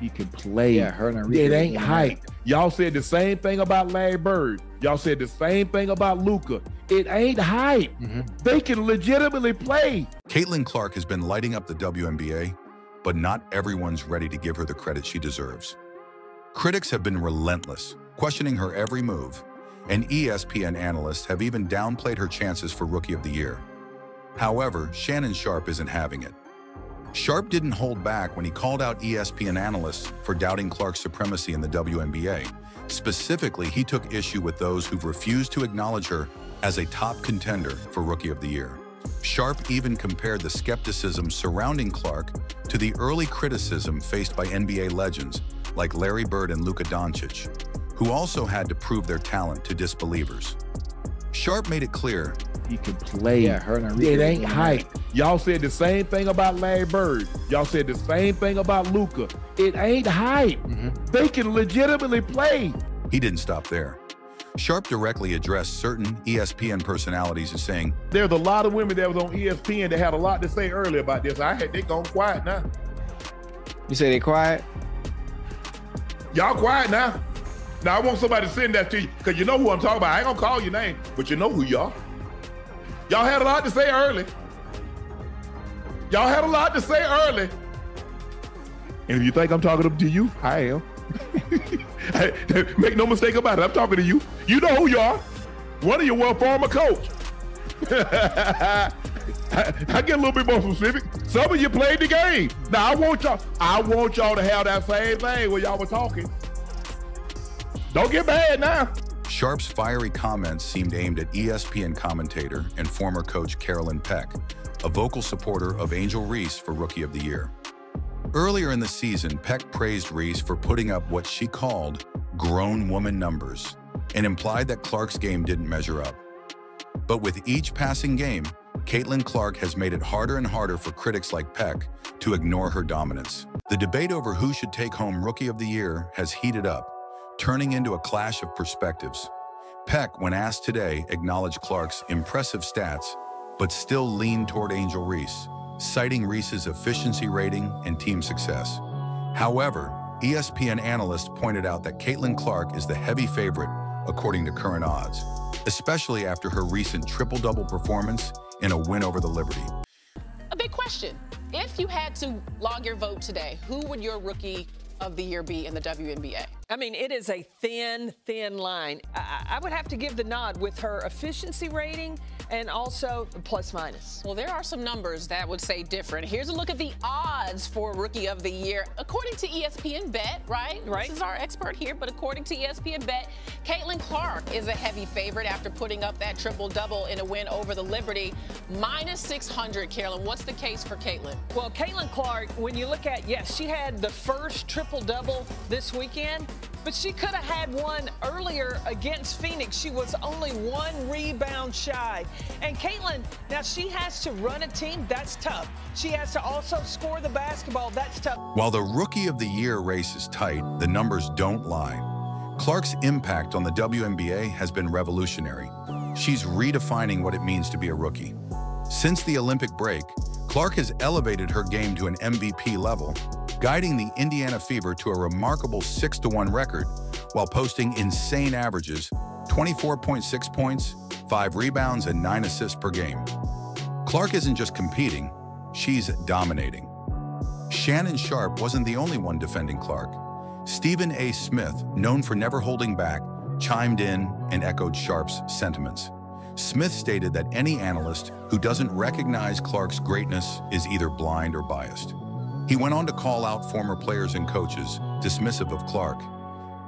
He can play. Yeah, her and It ain't hype. Y'all said the same thing about Larry Bird. Y'all said the same thing about Luka. It ain't hype. They can legitimately play. Caitlin Clark has been lighting up the WNBA, but not everyone's ready to give her the credit she deserves. Critics have been relentless, questioning her every move, and ESPN analysts have even downplayed her chances for Rookie of the Year. However, Shannon Sharpe isn't having it. Sharpe didn't hold back when he called out ESPN analysts for doubting Clark's supremacy in the WNBA. Specifically, he took issue with those who've refused to acknowledge her as a top contender for Rookie of the Year. Sharpe even compared the skepticism surrounding Clark to the early criticism faced by NBA legends like Larry Bird and Luka Dončić, who also had to prove their talent to disbelievers. Sharpe made it clear he can play. Yeah, her and it ain't hype. Y'all said the same thing about Larry Bird. Y'all said the same thing about Luka. It ain't hype. They can legitimately play. He didn't stop there. Sharpe directly addressed certain ESPN personalities as saying, "There's a lot of women that was on ESPN that had a lot to say earlier about this. They gone quiet now." You say they quiet? Y'all quiet now. Now I want somebody to send that to you, because you know who I'm talking about. I ain't gonna call your name, but you know who y'all. Y'all had a lot to say early. Y'all had a lot to say early. And if you think I'm talking to you, I am. Make no mistake about it, I'm talking to you. You know who you are. One of you was a former coach. I get a little bit more specific. Some of you played the game. Now I want y'all to have that same thing when y'all were talking. Don't get mad now. Sharpe's fiery comments seemed aimed at ESPN commentator and former coach Carolyn Peck, a vocal supporter of Angel Reese for Rookie of the Year. Earlier in the season, Peck praised Reese for putting up what she called grown woman numbers and implied that Clark's game didn't measure up. But with each passing game, Caitlin Clark has made it harder and harder for critics like Peck to ignore her dominance. The debate over who should take home Rookie of the Year has heated up, turning into a clash of perspectives. Peck, when asked today, acknowledged Clark's impressive stats, but still leaned toward Angel Reese, citing Reese's efficiency rating and team success. However, ESPN analysts pointed out that Caitlin Clark is the heavy favorite according to current odds, especially after her recent triple-double performance in a win over the Liberty. A big question. If you had to log your vote today, who would your Rookie of the Year be in the WNBA? I mean, it is a thin line. I would have to give the nod with her efficiency rating and also plus minus. Well, there are some numbers that would say different. Here's a look at the odds for Rookie of the Year. According to ESPN Bet, right? This is our expert here, but according to ESPN Bet, Caitlin Clark is a heavy favorite after putting up that triple-double in a win over the Liberty. Minus 600, Carolyn. What's the case for Caitlin? Well, Caitlin Clark, when you look at, yes, she had the first triple-double this weekend, but she could have had one earlier against Phoenix. She was only one rebound shy. And Caitlin, now she has to run a team. That's tough. She has to also score the basketball. That's tough. While the Rookie of the Year race is tight, the numbers don't lie. Clark's impact on the WNBA has been revolutionary. She's redefining what it means to be a rookie. Since the Olympic break, Clark has elevated her game to an MVP level, guiding the Indiana Fever to a remarkable 6-1 record while posting insane averages, 24.6 points, 5 rebounds, and 9 assists per game. Clark isn't just competing, she's dominating. Shannon Sharpe wasn't the only one defending Clark. Stephen A. Smith, known for never holding back, chimed in and echoed Sharpe's sentiments. Smith stated that any analyst who doesn't recognize Clark's greatness is either blind or biased. He went on to call out former players and coaches dismissive of Clark,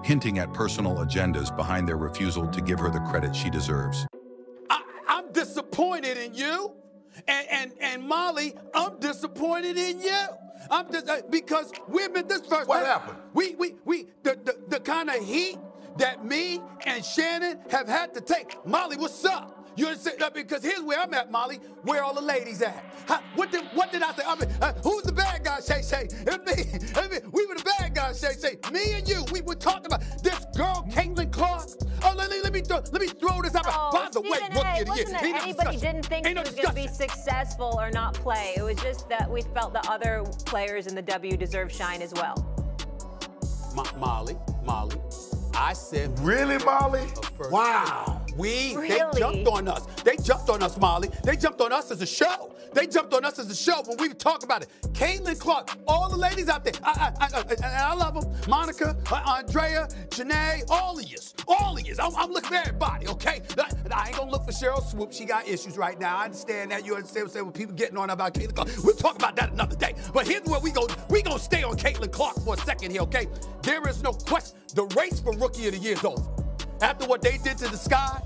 hinting at personal agendas behind their refusal to give her the credit she deserves. I'm disappointed in you, and Molly, I'm disappointed in you. I'm just because we've been this first. What happened? The kind of heat that me and Shannon have had to take. Molly, what's up? You understand? Because here's where I'm at, Molly. Where all the ladies at? What did I say? I mean, who's the bad guy, Shay? We were the bad guys, Shay. Me and you, we were talking about this girl, Caitlin Clark. Oh, let me throw this out. By the way, wasn't that anybody didn't think she was going to be successful or not play. It was just that we felt the other players in the W deserve shine as well. Molly, I said. Really, Molly? Wow. They jumped on us. They jumped on us, Molly. They jumped on us as a show. They jumped on us as a show when we talk about it. Caitlin Clark, all the ladies out there, I love them. Monica, Andrea, Janae, all of yous. I'm looking at everybody, okay? I ain't gonna look for Cheryl Swoop. She got issues right now. I understand that. You understand what I'm saying? When people getting on about Caitlin Clark. We'll talk about that another day. But here's where we gonna stay on Caitlin Clark for a second here, okay? There is no question. The race for Rookie of the Year is over. After what they did to the Sky,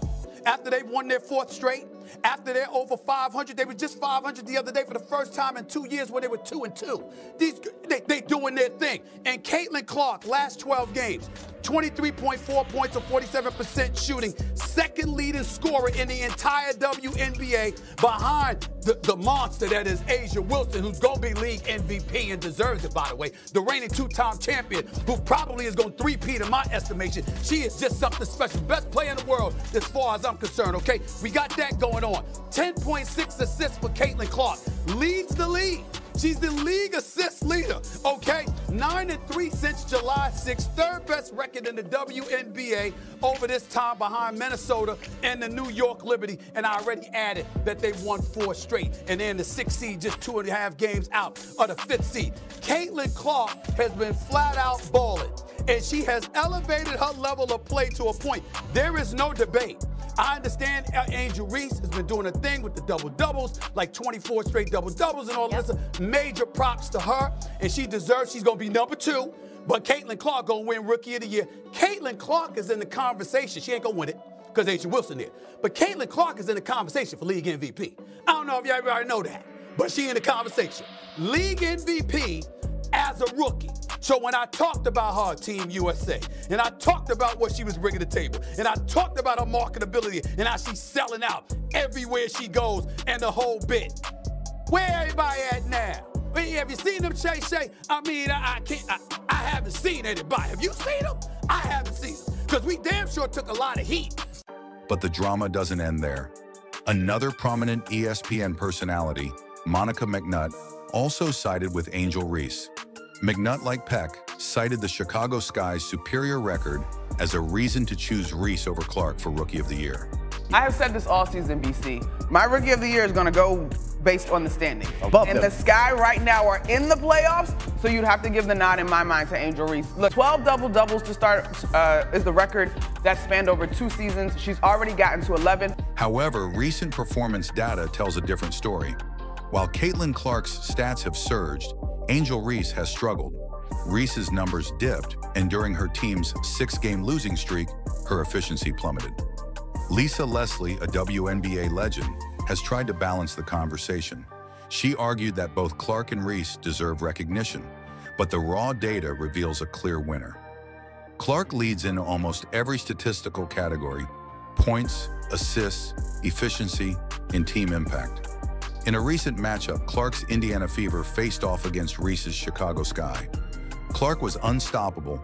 after they won their 4th straight, after they're over 500, they were just 500 the other day for the first time in 2 years when they were 2-2. They doing their thing. And Caitlin Clark, last 12 games, 23.4 points or 47% shooting, 2nd leading scorer in the entire WNBA behind the monster that is A'ja Wilson, who's going to be league MVP and deserves it, by the way. The reigning 2-time champion, who probably is going to 3-peat in my estimation. She is just something special. Best player in the world as far as I'm concerned, okay? We got that going on. 10.6 assists for Caitlin Clark. Leads the league. She's the league assist leader, okay? 9-3 since July 6th. 3rd best record in the WNBA over this time behind Minnesota and the New York Liberty. And I already added that they won 4 straight. And they're in the 6th seed, just 2.5 games out of the 5th seed. Caitlin Clark has been flat out balling. And she has elevated her level of play to a point. There is no debate. I understand Angel Reese has been doing a thing with the double-doubles, like 24 straight double-doubles and all of this. Major props to her, and she deserves, she's going to be number 2. But Caitlin Clark going to win Rookie of the Year. Caitlin Clark is in the conversation. She ain't going to win it because A'ja Wilson did. But Caitlin Clark is in the conversation for league MVP. I don't know if y'all already know that, but she in the conversation. League MVP as a rookie. So when I talked about her, Team USA, and I talked about what she was bringing to the table, and I talked about her marketability and how she's selling out everywhere she goes and the whole bit. Where everybody at now? Have you seen them, Shay? I mean, I haven't seen anybody. Have you seen them? I haven't seen them. Because we damn sure took a lot of heat. But the drama doesn't end there. Another prominent ESPN personality, Monica McNutt, also sided with Angel Reese. McNutt, like Peck, cited the Chicago Sky's superior record as a reason to choose Reese over Clark for Rookie of the Year. I have said this all season, BC. My Rookie of the Year is going to go based on the standing. And the Sky right now are in the playoffs, so you'd have to give the nod in my mind to Angel Reese. Look, 12 double-doubles to start is the record that spanned over 2 seasons. She's already gotten to 11. However, recent performance data tells a different story. While Caitlin Clark's stats have surged, Angel Reese has struggled. Reese's numbers dipped, and during her team's 6-game losing streak, her efficiency plummeted. Lisa Leslie, a WNBA legend, has tried to balance the conversation. She argued that both Clark and Reese deserve recognition, but the raw data reveals a clear winner. Clark leads in almost every statistical category: points, assists, efficiency, and team impact. In a recent matchup, Clark's Indiana Fever faced off against Reese's Chicago Sky. Clark was unstoppable,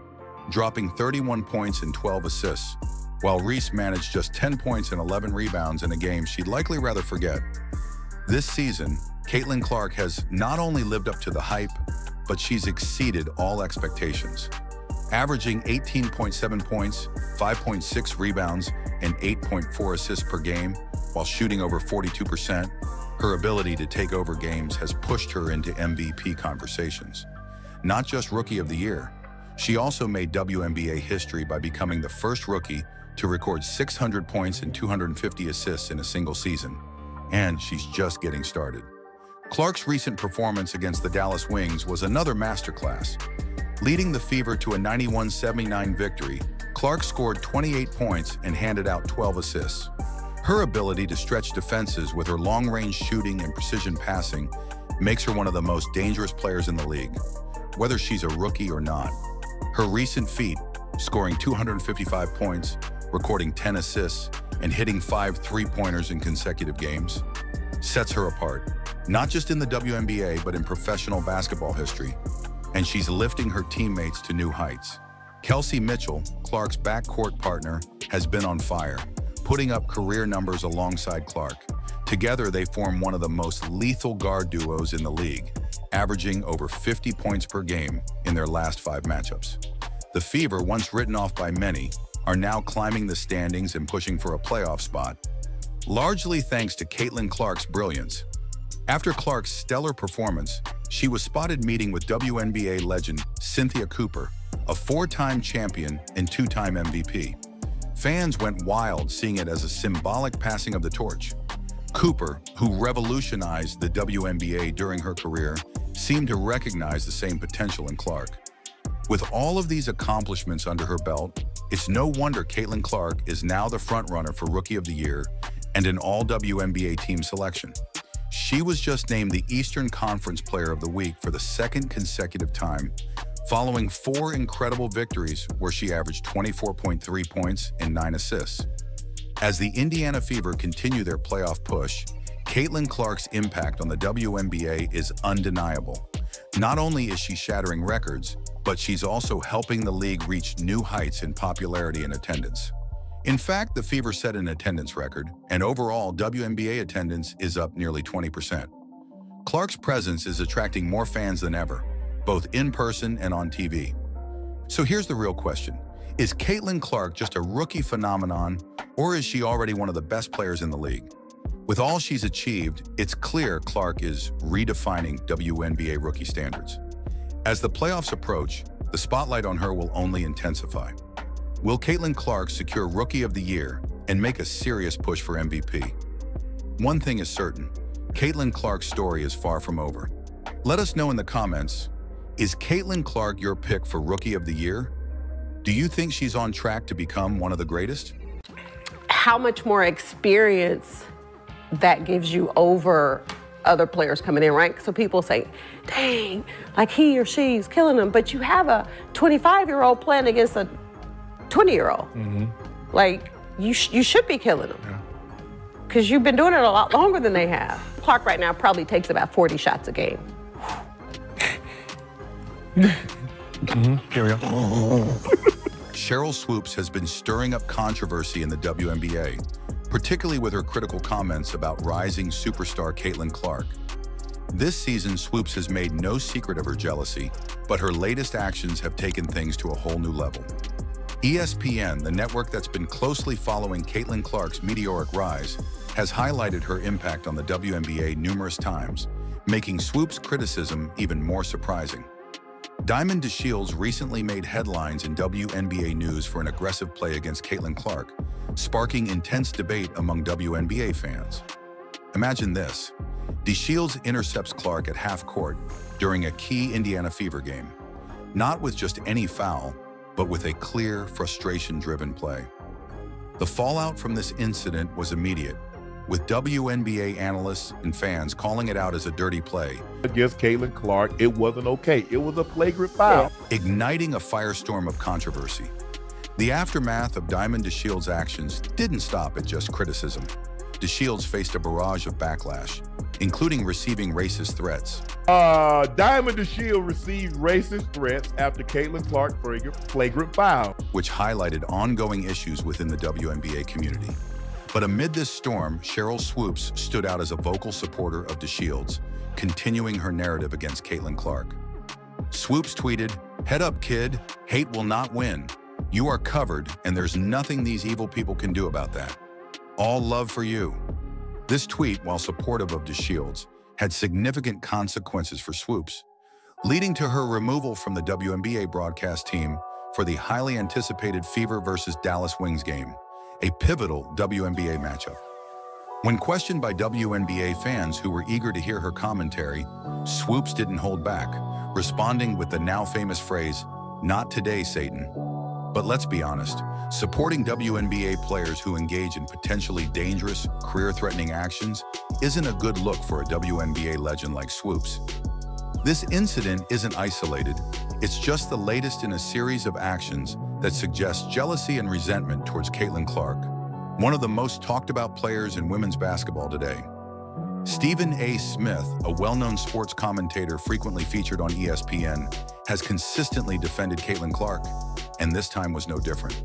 dropping 31 points and 12 assists, while Reese managed just 10 points and 11 rebounds in a game she'd likely rather forget. This season, Caitlin Clark has not only lived up to the hype, but she's exceeded all expectations. Averaging 18.7 points, 5.6 rebounds, and 8.4 assists per game, while shooting over 42%, her ability to take over games has pushed her into MVP conversations. Not just Rookie of the Year, she also made WNBA history by becoming the first rookie to record 600 points and 250 assists in a single season. And she's just getting started. Clark's recent performance against the Dallas Wings was another masterclass. Leading the Fever to a 91-79 victory, Clark scored 28 points and handed out 12 assists. Her ability to stretch defenses with her long-range shooting and precision passing makes her one of the most dangerous players in the league, whether she's a rookie or not. Her recent feat, scoring 255 points, recording 10 assists, and hitting 5 3-pointers in consecutive games, sets her apart, not just in the WNBA, but in professional basketball history. And she's lifting her teammates to new heights. Kelsey Mitchell, Clark's backcourt partner, has been on fire, putting up career numbers alongside Clark. Together, they form one of the most lethal guard duos in the league, averaging over 50 points per game in their last 5 matchups. The Fever, once written off by many, are now climbing the standings and pushing for a playoff spot, largely thanks to Caitlin Clark's brilliance. After Clark's stellar performance, she was spotted meeting with WNBA legend Cynthia Cooper, a 4-time champion and 2-time MVP. Fans went wild, seeing it as a symbolic passing of the torch. Cooper, who revolutionized the WNBA during her career, seemed to recognize the same potential in Clark. With all of these accomplishments under her belt, it's no wonder Caitlin Clark is now the frontrunner for Rookie of the Year and an All-WNBA team selection. She was just named the Eastern Conference Player of the Week for the 2nd consecutive time, following 4 incredible victories where she averaged 24.3 points and 9 assists. As the Indiana Fever continue their playoff push, Caitlin Clark's impact on the WNBA is undeniable. Not only is she shattering records, but she's also helping the league reach new heights in popularity and attendance. In fact, the Fever set an attendance record, and overall WNBA attendance is up nearly 20%. Clark's presence is attracting more fans than ever, both in person and on TV. So here's the real question. Is Caitlin Clark just a rookie phenomenon, or is she already one of the best players in the league? With all she's achieved, it's clear Clark is redefining WNBA rookie standards. As the playoffs approach, the spotlight on her will only intensify. Will Caitlin Clark secure Rookie of the Year and make a serious push for MVP? One thing is certain, Caitlin Clark's story is far from over. Let us know in the comments, is Caitlin Clark your pick for Rookie of the Year? Do you think she's on track to become one of the greatest? How much more experience that gives you over other players coming in, right? So people say, dang, like he or she's killing them, but you have a 25-year-old playing against a 20-year-old. Mm-hmm. Like, you should be killing them. Because you've been doing it a lot longer than they have. Clark right now probably takes about 40 shots a game. Mm-hmm. Here we go. Sheryl Swoopes has been stirring up controversy in the WNBA, particularly with her critical comments about rising superstar Caitlin Clark. This season, Swoopes has made no secret of her jealousy, but her latest actions have taken things to a whole new level. ESPN, the network that's been closely following Caitlin Clark's meteoric rise, has highlighted her impact on the WNBA numerous times, making Swoopes' criticism even more surprising. Diamond DeShields recently made headlines in WNBA news for an aggressive play against Caitlin Clark, sparking intense debate among WNBA fans. Imagine this. DeShields intercepts Clark at half court during a key Indiana Fever game, not with just any foul, but with a clear, frustration-driven play. The fallout from this incident was immediate, with WNBA analysts and fans calling it out as a dirty play. Against Caitlin Clark, it wasn't okay. It was a flagrant foul. Igniting a firestorm of controversy. The aftermath of Diamond DeShields' actions didn't stop at just criticism. DeShields faced a barrage of backlash, including receiving racist threats. Diamond DeShields received racist threats after Caitlin Clark flagrant foul, which highlighted ongoing issues within the WNBA community. But amid this storm, Sheryl Swoopes stood out as a vocal supporter of DeShields, continuing her narrative against Caitlin Clark. Swoopes tweeted, "Head up, kid. Hate will not win. You are covered, and there's nothing these evil people can do about that. All love for you." This tweet, while supportive of DeShields, had significant consequences for Swoopes, leading to her removal from the WNBA broadcast team for the highly anticipated Fever versus Dallas Wings game, a pivotal WNBA matchup. When questioned by WNBA fans who were eager to hear her commentary, Swoopes didn't hold back, responding with the now famous phrase, "Not today, Satan." But let's be honest, supporting WNBA players who engage in potentially dangerous, career-threatening actions isn't a good look for a WNBA legend like Swoopes. This incident isn't isolated, it's just the latest in a series of actions that suggest jealousy and resentment towards Caitlin Clark, one of the most talked about players in women's basketball today. Stephen A. Smith, a well-known sports commentator frequently featured on ESPN, has consistently defended Caitlin Clark, and this time was no different.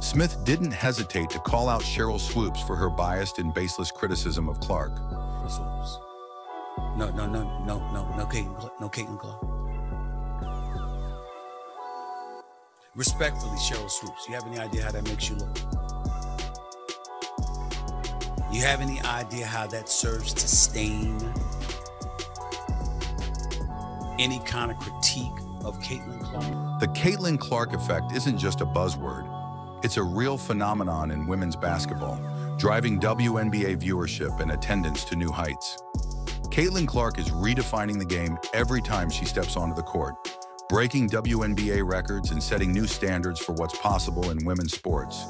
Smith didn't hesitate to call out Sheryl Swoopes for her biased and baseless criticism of Clark. No, Caitlin Clark. Respectfully, Cheryl Swoops, you have any idea how that makes you look? You have any idea how that serves to stain any kind of critique of Caitlin Clark? The Caitlin Clark effect isn't just a buzzword. It's a real phenomenon in women's basketball, driving WNBA viewership and attendance to new heights. Caitlin Clark is redefining the game every time she steps onto the court, breaking WNBA records and setting new standards for what's possible in women's sports.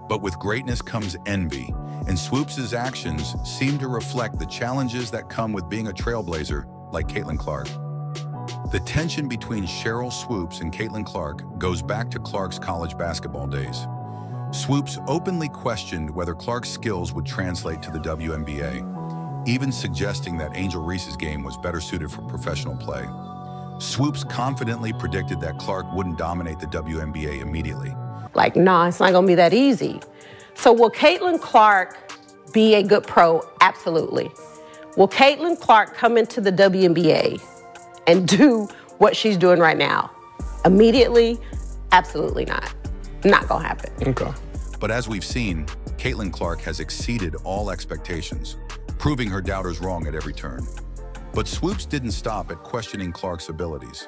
But with greatness comes envy, and Swoops' actions seem to reflect the challenges that come with being a trailblazer like Caitlin Clark. The tension between Cheryl Swoops and Caitlin Clark goes back to Clark's college basketball days. Swoops openly questioned whether Clark's skills would translate to the WNBA, even suggesting that Angel Reese's game was better suited for professional play. Swoops confidently predicted that Clark wouldn't dominate the WNBA immediately. Like, nah, it's not gonna be that easy. So will Caitlin Clark be a good pro? Absolutely. Will Caitlin Clark come into the WNBA and do what she's doing right now? Immediately? Absolutely not. Not gonna happen. Okay. But as we've seen, Caitlin Clark has exceeded all expectations, proving her doubters wrong at every turn. But Swoops didn't stop at questioning Clark's abilities.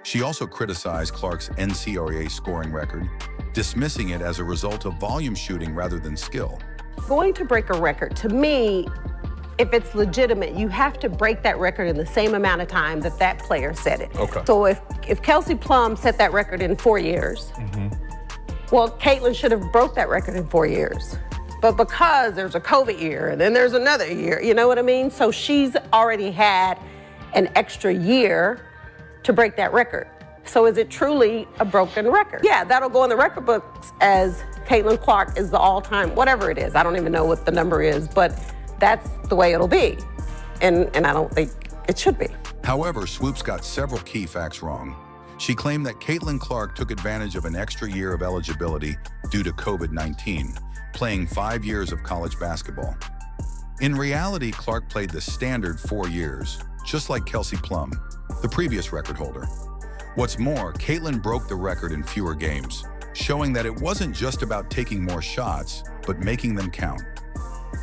She also criticized Clark's NCAA scoring record, dismissing it as a result of volume shooting rather than skill. Going to break a record, to me, if it's legitimate, you have to break that record in the same amount of time that that player set it. Okay. So if Kelsey Plum set that record in 4 years, well, Caitlin should have broke that record in 4 years. But because there's a COVID year and then there's another year, you know what I mean? So she's already had an extra year to break that record. So is it truly a broken record? Yeah, that'll go in the record books as Caitlin Clark is the all-time, whatever it is. I don't even know what the number is, but that's the way it'll be. And I don't think it should be. However, Swoops got several key facts wrong. She claimed that Caitlin Clark took advantage of an extra year of eligibility due to COVID-19, playing 5 years of college basketball. In reality, Clark played the standard 4 years, just like Kelsey Plum, the previous record holder. What's more, Caitlin broke the record in fewer games, showing that it wasn't just about taking more shots, but making them count.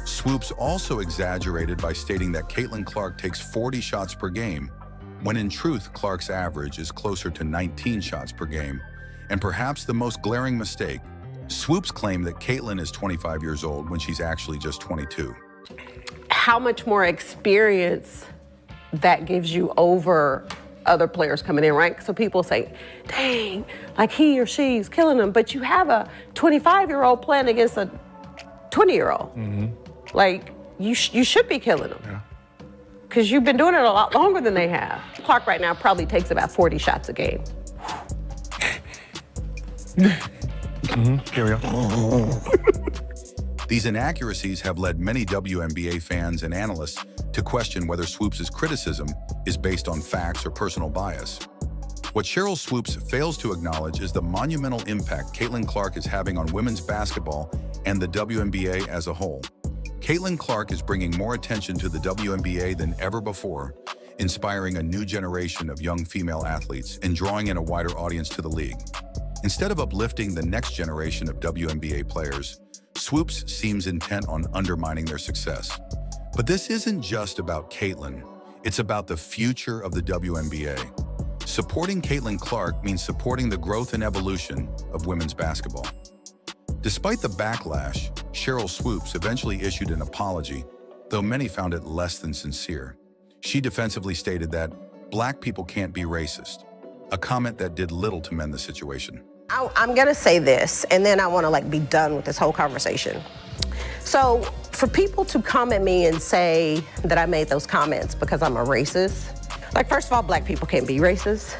Swoops also exaggerated by stating that Caitlin Clark takes 40 shots per game, when in truth, Clark's average is closer to 19 shots per game. And perhaps the most glaring mistake, Swoops claimed that Caitlin is 25 years old when she's actually just 22. How much more experience that gives you over other players coming in, right? So people say, dang, like he or she's killing them, but you have a 25-year-old playing against a 20-year-old. Like, you should be killing them. Because you've been doing it a lot longer than they have. Clark right now probably takes about 40 shots a game. Here we go. These inaccuracies have led many WNBA fans and analysts to question whether Swoops' criticism is based on facts or personal bias. What Cheryl Swoops fails to acknowledge is the monumental impact Caitlin Clark is having on women's basketball and the WNBA as a whole. Caitlin Clark is bringing more attention to the WNBA than ever before, inspiring a new generation of young female athletes and drawing in a wider audience to the league. Instead of uplifting the next generation of WNBA players, Swoops seems intent on undermining their success. But this isn't just about Caitlin, it's about the future of the WNBA. Supporting Caitlin Clark means supporting the growth and evolution of women's basketball. Despite the backlash, Cheryl Swoops eventually issued an apology, though many found it less than sincere. She defensively stated that black people can't be racist, a comment that did little to mend the situation. I'm gonna say this, and then I wanna be done with this whole conversation. So for people to come at me and say that I made those comments because I'm a racist, first of all, black people can't be racist.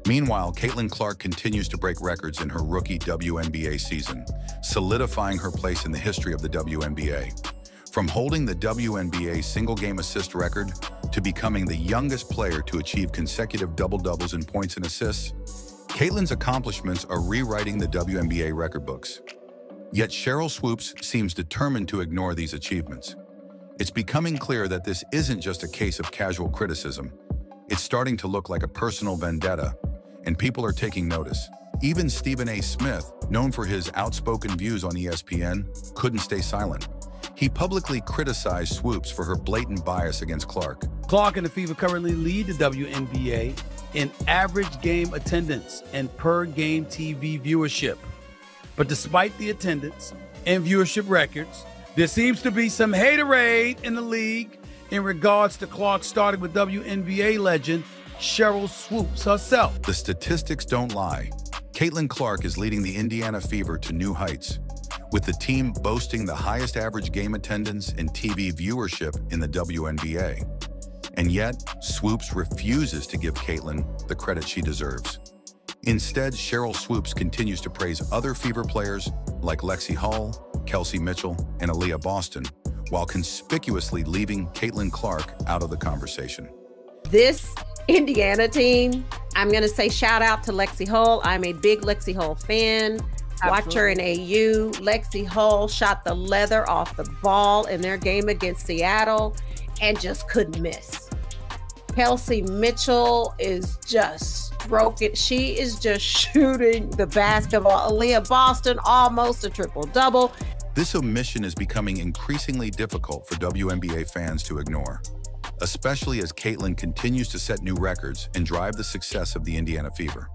Meanwhile, Caitlin Clark continues to break records in her rookie WNBA season, solidifying her place in the history of the WNBA. From holding the WNBA single-game assist record to becoming the youngest player to achieve consecutive double-doubles in points and assists, Caitlin's accomplishments are rewriting the WNBA record books. Yet Cheryl Swoops seems determined to ignore these achievements. It's becoming clear that this isn't just a case of casual criticism. It's starting to look like a personal vendetta, and people are taking notice. Even Stephen A. Smith, known for his outspoken views on ESPN, couldn't stay silent. He publicly criticized Swoops for her blatant bias against Clark. Clark and the Fever currently lead the WNBA in average game attendance and per-game TV viewership. But despite the attendance and viewership records, there seems to be some haterade in the league in regards to Clark, starting with WNBA legend Sheryl Swoops herself. The statistics don't lie. Caitlin Clark is leading the Indiana Fever to new heights, with the team boasting the highest average game attendance and TV viewership in the WNBA. And yet, Swoops refuses to give Caitlin the credit she deserves. Instead, Sheryl Swoops continues to praise other Fever players like Lexi Hull, Kelsey Mitchell, and Aaliyah Boston, while conspicuously leaving Caitlin Clark out of the conversation. This Indiana team, I'm going to say shout out to Lexi Hull. I'm a big Lexi Hull fan. Absolutely. Watch her in AU. Lexi Hull shot the leather off the ball in their game against Seattle and just couldn't miss. Kelsey Mitchell is just broken. She is just shooting the basketball. Aaliyah Boston, almost a triple-double. This omission is becoming increasingly difficult for WNBA fans to ignore, especially as Caitlin continues to set new records and drive the success of the Indiana Fever.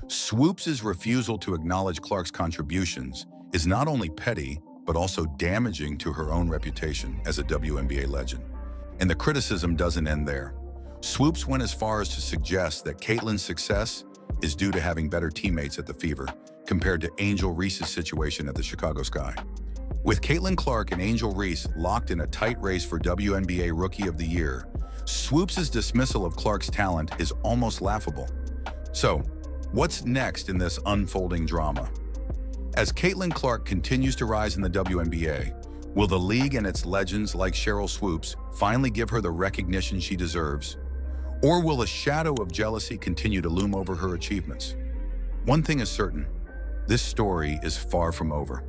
Swoops' refusal to acknowledge Clark's contributions is not only petty, but also damaging to her own reputation as a WNBA legend. And the criticism doesn't end there. Swoops went as far as to suggest that Caitlin's success is due to having better teammates at the Fever compared to Angel Reese's situation at the Chicago Sky. With Caitlin Clark and Angel Reese locked in a tight race for WNBA Rookie of the Year, Swoops' dismissal of Clark's talent is almost laughable. So, what's next in this unfolding drama? As Caitlin Clark continues to rise in the WNBA, will the league and its legends like Sheryl Swoops finally give her the recognition she deserves? Or will a shadow of jealousy continue to loom over her achievements? One thing is certain, this story is far from over.